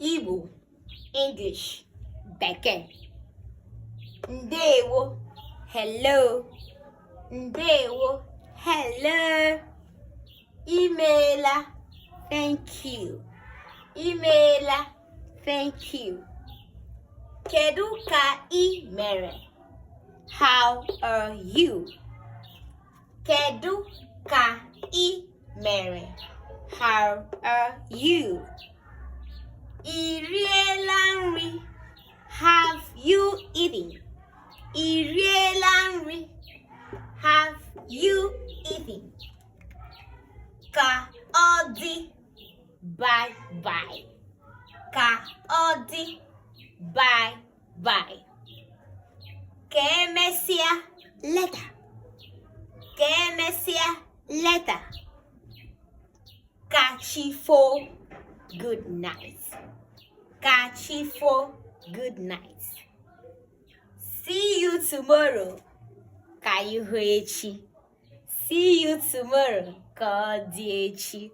Igbo, English, Bekee. Ndewo, hello. Ndewo, hello. Imeela, thank you. Imeela, thank you. Kedu ka ị mere? How are you? Kedu ka ị mere? How are you? Ị riela nri? Have you eaten? Ị riela nri? Have you eaten? Ka ọ dị, bye bye. Ka ọ dị, bye bye. Ka emesịa, later. Ka emesịa, later. Ka chi fo, good night. Ka chi fo, good night. See you tomorrow. Ka ihu echi. See you tomorrow. Ka ọ dị echi.